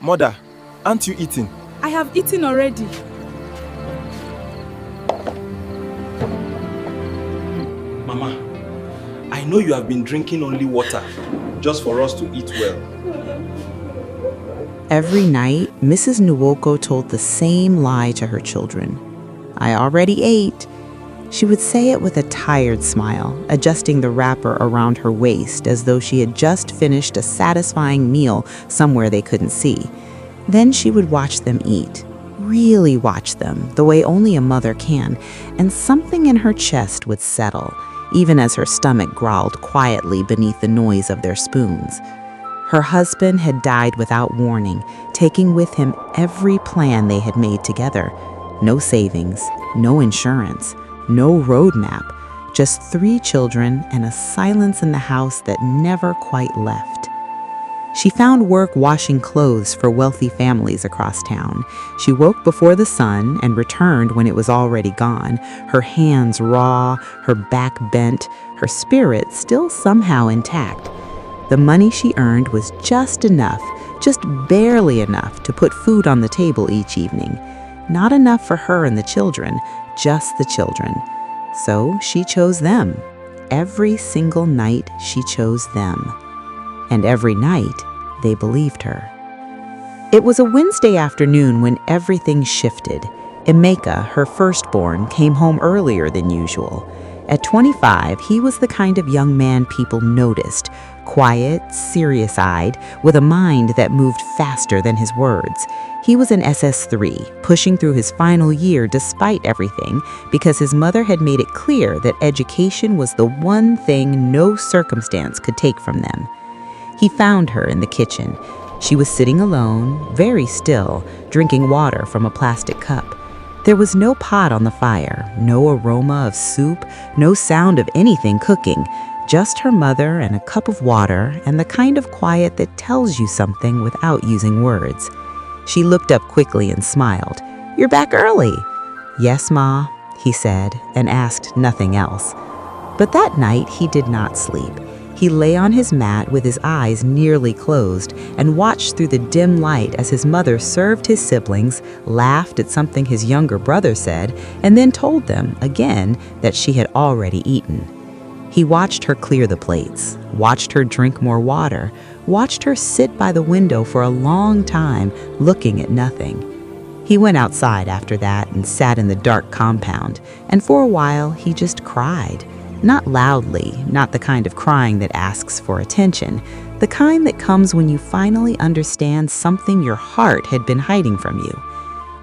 Mother, aren't you eating? I have eaten already. Mama, I know you have been drinking only water just for us to eat well. Every night, Mrs. Nwoko told the same lie to her children. I already ate. She would say it with a tired smile, adjusting the wrapper around her waist as though she had just finished a satisfying meal somewhere they couldn't see. Then she would watch them eat, really watch them, the way only a mother can, and something in her chest would settle, even as her stomach growled quietly beneath the noise of their spoons. Her husband had died without warning, taking with him every plan they had made together. No savings, no insurance, no roadmap, just 3 children and a silence in the house that never quite left. She found work washing clothes for wealthy families across town. She woke before the sun and returned when it was already gone, her hands raw, her back bent, her spirit still somehow intact. The money she earned was just enough, just barely enough to put food on the table each evening. Not enough for her and the children, just the children. So she chose them. Every single night she chose them. And every night they believed her. It was a Wednesday afternoon when everything shifted. Emeka, her firstborn, came home earlier than usual. At 25, he was the kind of young man people noticed, quiet, serious-eyed, with a mind that moved faster than his words. He was an SS3, pushing through his final year despite everything, because his mother had made it clear that education was the one thing no circumstance could take from them. He found her in the kitchen. She was sitting alone, very still, drinking water from a plastic cup. There was no pot on the fire, no aroma of soup, no sound of anything cooking, just her mother and a cup of water and the kind of quiet that tells you something without using words. She looked up quickly and smiled. "You're back early." "Yes, Ma," he said, and asked nothing else. But that night he did not sleep. He lay on his mat with his eyes nearly closed and watched through the dim light as his mother served his siblings, laughed at something his younger brother said, and then told them, again, that she had already eaten. He watched her clear the plates, watched her drink more water, watched her sit by the window for a long time, looking at nothing. He went outside after that and sat in the dark compound, and for a while he just cried. Not loudly, not the kind of crying that asks for attention, the kind that comes when you finally understand something your heart had been hiding from you.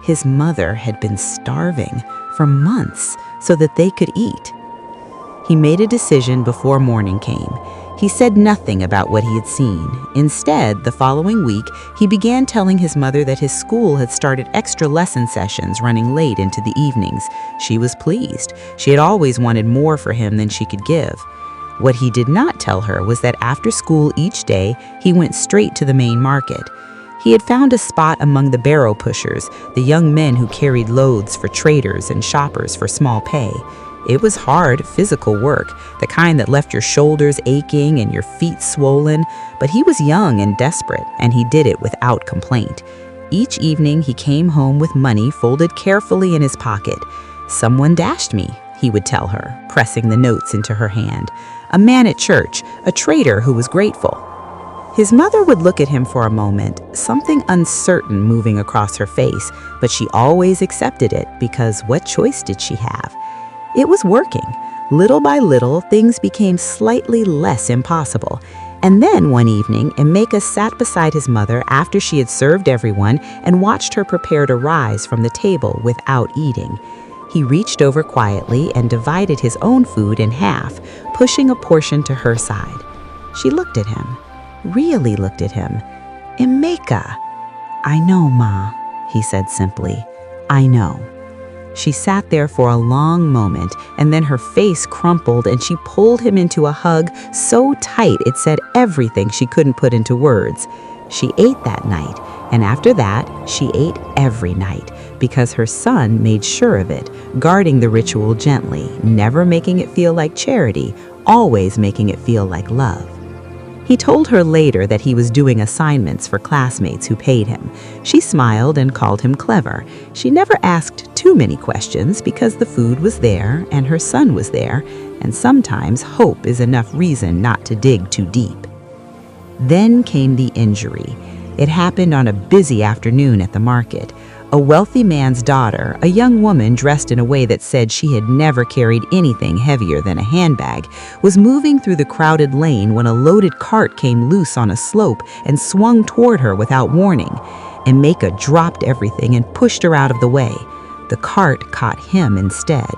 His mother had been starving for months so that they could eat. He made a decision before morning came. He said nothing about what he had seen. Instead, the following week, he began telling his mother that his school had started extra lesson sessions running late into the evenings. She was pleased. She had always wanted more for him than she could give. What he did not tell her was that after school each day, he went straight to the main market. He had found a spot among the barrow pushers, the young men who carried loads for traders and shoppers for small pay. It was hard, physical work, the kind that left your shoulders aching and your feet swollen, but he was young and desperate, and he did it without complaint. Each evening he came home with money folded carefully in his pocket. "Someone dashed me," he would tell her, pressing the notes into her hand. "A man at church, a trader who was grateful." His mother would look at him for a moment, something uncertain moving across her face, but she always accepted it because what choice did she have? It was working. Little by little, things became slightly less impossible. And then one evening, Emeka sat beside his mother after she had served everyone and watched her prepare to rise from the table without eating. He reached over quietly and divided his own food in half, pushing a portion to her side. She looked at him, really looked at him. "Emeka." "I know, Ma," he said simply. "I know." She sat there for a long moment, and then her face crumpled and she pulled him into a hug so tight it said everything she couldn't put into words. She ate that night, and after that, she ate every night, because her son made sure of it, guarding the ritual gently, never making it feel like charity, always making it feel like love. He told her later that he was doing assignments for classmates who paid him. She smiled and called him clever. She never asked too many questions because the food was there and her son was there, and sometimes hope is enough reason not to dig too deep. Then came the injury. It happened on a busy afternoon at the market. A wealthy man's daughter, a young woman dressed in a way that said she had never carried anything heavier than a handbag, was moving through the crowded lane when a loaded cart came loose on a slope and swung toward her without warning. Emeka dropped everything and pushed her out of the way. The cart caught him instead.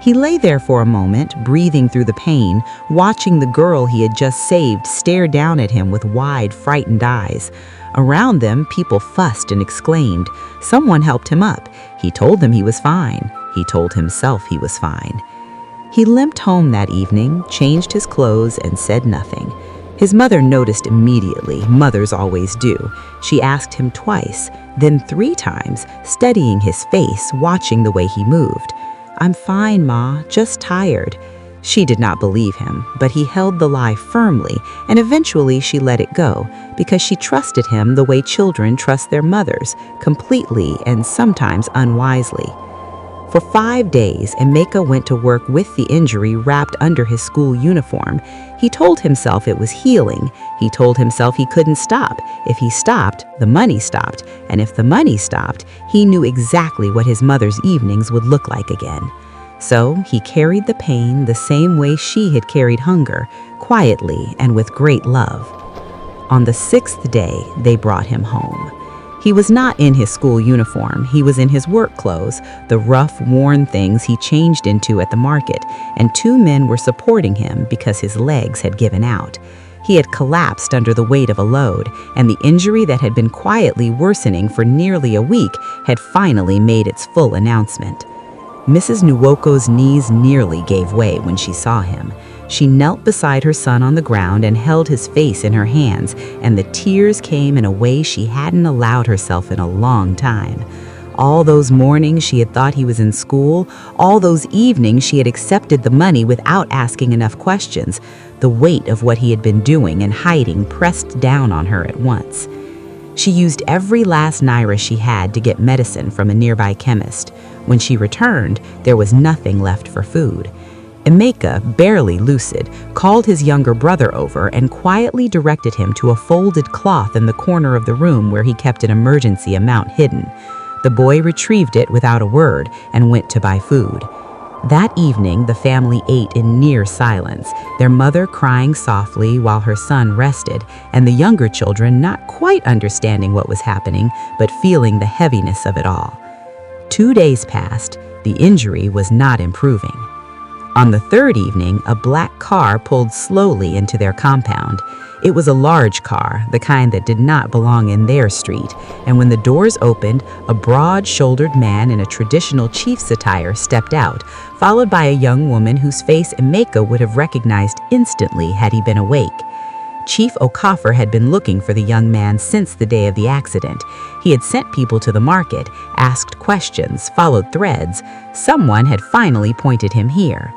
He lay there for a moment, breathing through the pain, watching the girl he had just saved stare down at him with wide, frightened eyes. Around them, people fussed and exclaimed. Someone helped him up. He told them he was fine. He told himself he was fine. He limped home that evening, changed his clothes, and said nothing. His mother noticed immediately. Mothers always do. She asked him twice, then 3 times, studying his face, watching the way he moved. "I'm fine, Ma, just tired." She did not believe him, but he held the lie firmly, and eventually she let it go because she trusted him the way children trust their mothers, completely and sometimes unwisely. For 5 days, Emeka went to work with the injury wrapped under his school uniform. He told himself it was healing. He told himself he couldn't stop. If he stopped, the money stopped, and if the money stopped, he knew exactly what his mother's evenings would look like again. So he carried the pain the same way she had carried hunger, quietly and with great love. On the 6th day, they brought him home. He was not in his school uniform. He was in his work clothes, the rough, worn things he changed into at the market, and 2 men were supporting him because his legs had given out. He had collapsed under the weight of a load, and the injury that had been quietly worsening for nearly a week had finally made its full announcement. Mrs. Nwoko's knees nearly gave way when she saw him. She knelt beside her son on the ground and held his face in her hands, and the tears came in a way she hadn't allowed herself in a long time. All those mornings she had thought he was in school, all those evenings she had accepted the money without asking enough questions, the weight of what he had been doing and hiding pressed down on her at once. She used every last naira she had to get medicine from a nearby chemist. When she returned, there was nothing left for food. Emeka, barely lucid, called his younger brother over and quietly directed him to a folded cloth in the corner of the room where he kept an emergency amount hidden. The boy retrieved it without a word and went to buy food. That evening, the family ate in near silence, their mother crying softly while her son rested, and the younger children not quite understanding what was happening, but feeling the heaviness of it all. 2 days passed. The injury was not improving. On the 3rd evening, a black car pulled slowly into their compound. It was a large car, the kind that did not belong in their street, and when the doors opened, a broad-shouldered man in a traditional chief's attire stepped out, followed by a young woman whose face Emeka would have recognized instantly had he been awake. Chief Okafor had been looking for the young man since the day of the accident. He had sent people to the market, asked questions, followed threads. Someone had finally pointed him here.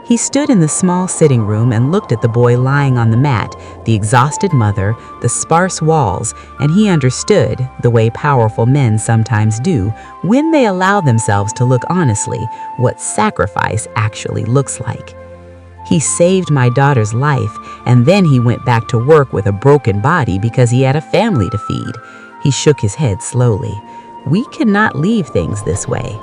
He stood in the small sitting room and looked at the boy lying on the mat, the exhausted mother, the sparse walls, and he understood, the way powerful men sometimes do, when they allow themselves to look honestly, what sacrifice actually looks like. He saved my daughter's life, and then he went back to work with a broken body because he had a family to feed. He shook his head slowly. We cannot leave things this way.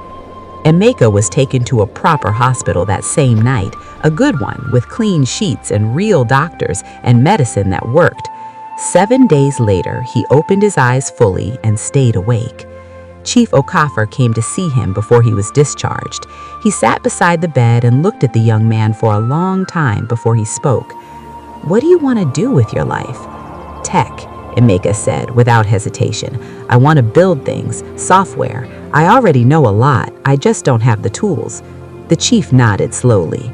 Emeka was taken to a proper hospital that same night, a good one with clean sheets and real doctors and medicine that worked. 7 days later, he opened his eyes fully and stayed awake. Chief Okafor came to see him before he was discharged. He sat beside the bed and looked at the young man for a long time before he spoke. "What do you want to do with your life?" "Tech," Emeka said without hesitation. "I want to build things, software. I already know a lot, I just don't have the tools." The chief nodded slowly.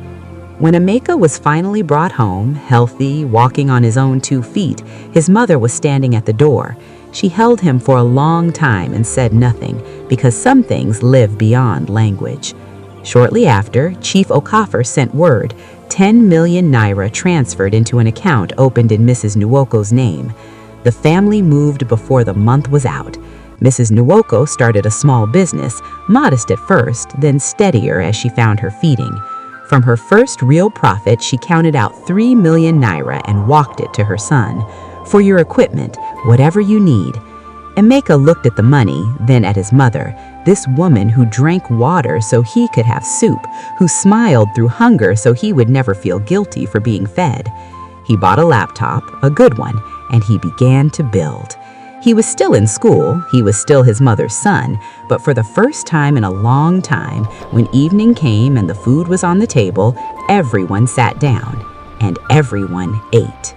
When Emeka was finally brought home, healthy, walking on his own 2 feet, his mother was standing at the door. She held him for a long time and said nothing, because some things live beyond language. Shortly after, Chief Okafor sent word, 10 million naira transferred into an account opened in Mrs. Nwoko's name. The family moved before the month was out. Mrs. Nwoko started a small business, modest at first, then steadier as she found her feeding. From her first real profit, she counted out 3 million naira and walked it to her son. "For your equipment, whatever you need." Emeka looked at the money, then at his mother, this woman who drank water so he could have soup, who smiled through hunger so he would never feel guilty for being fed. He bought a laptop, a good one, and he began to build. He was still in school, he was still his mother's son, but for the first time in a long time, when evening came and the food was on the table, everyone sat down, and everyone ate.